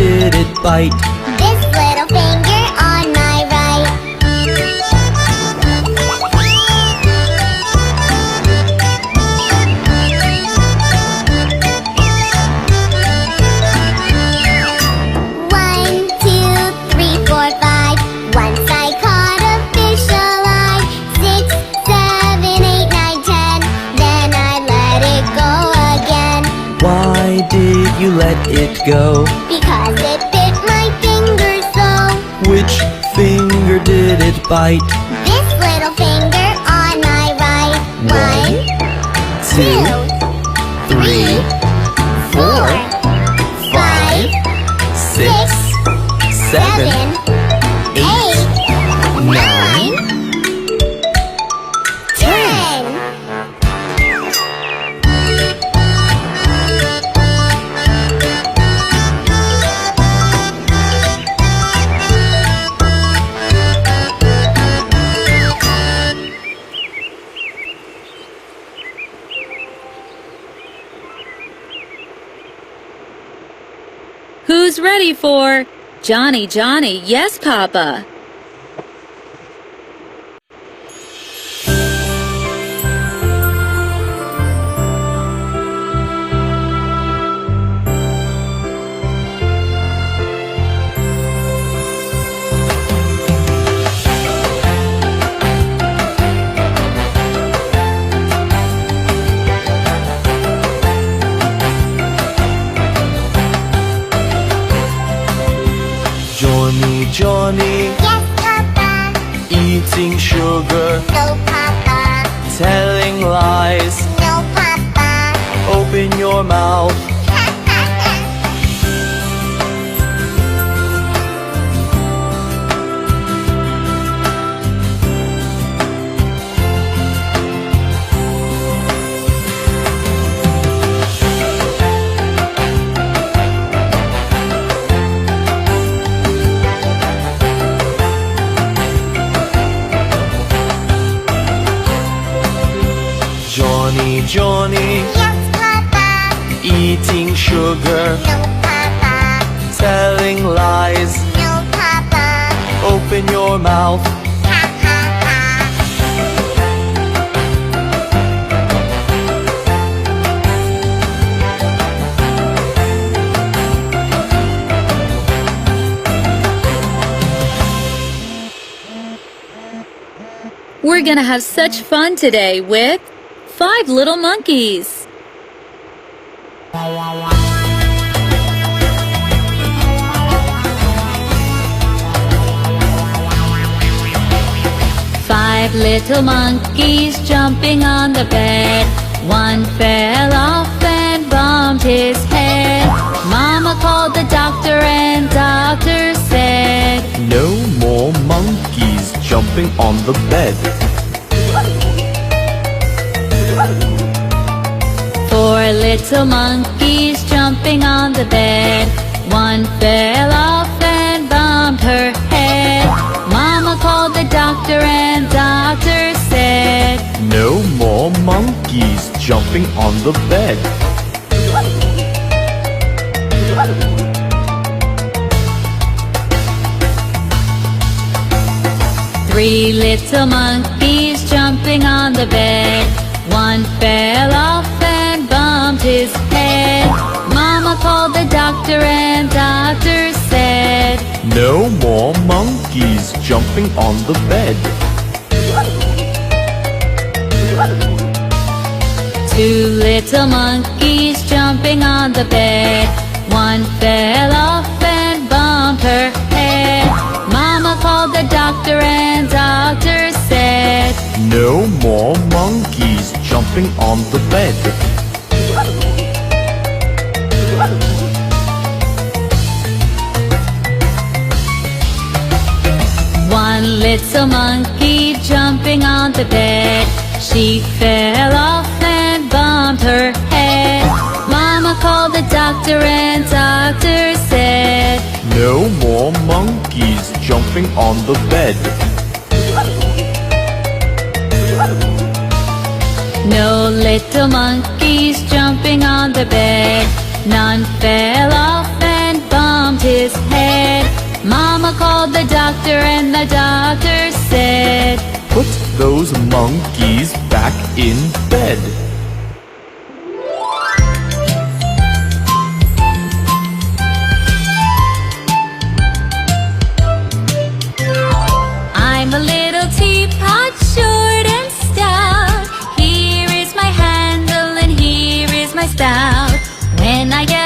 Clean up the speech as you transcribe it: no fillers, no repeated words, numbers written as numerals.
did it bite? This little finger on my right. One, two, three, four, five. Once I caught a fish alive. 6, 7, 8, 9, 10. Then I let it go again. Why did you let it go? Because it bit my finger so. Which finger did it bite? This little finger on my right. 1, 2, 3, 4, 5, 6, 7, 8, 9, 10. Who's ready for Johnny, Johnny, yes, Papa? Johnny, Johnny, Yes, Papa. eating sugar, No, Papa. telling lies. No, Papa. Open your mouth. Johnny, Johnny, Yes, Papa. eating sugar, No, Papa. telling lies. No, Papa. Open your mouth. Ha, ha, ha. We're gonna have such fun today with 5 Little Monkeys. Five little monkeys jumping on the bed. One fell off and bumped his head. Mama called the doctor and doctor said, No more monkeys jumping on the bed. 4 little monkeys jumping on the bed. One fell off and bumped her head. Mama called the doctor and doctor said, No more monkeys jumping on the bed. 3 little monkeys jumping on the bed. One fell off and bumped his head. Mama called the doctor and doctor said, No more monkeys jumping on the bed. 2 little monkeys jumping on the bed. One fell off and bumped her head. Mama called the doctor and doctor said, No more monkeys jumping on the bed. 1 little monkey jumping on the bed. She fell off and bumped her head. Mama called the doctor and doctor said, No more monkeys jumping on the bed. No little monkeys jumping on the bed. None fell off and bumped his Mama called the doctor and the doctor said, Put those monkeys back in bed. I'm a little teapot, short and stout. Here is my handle and here is my spout. When I get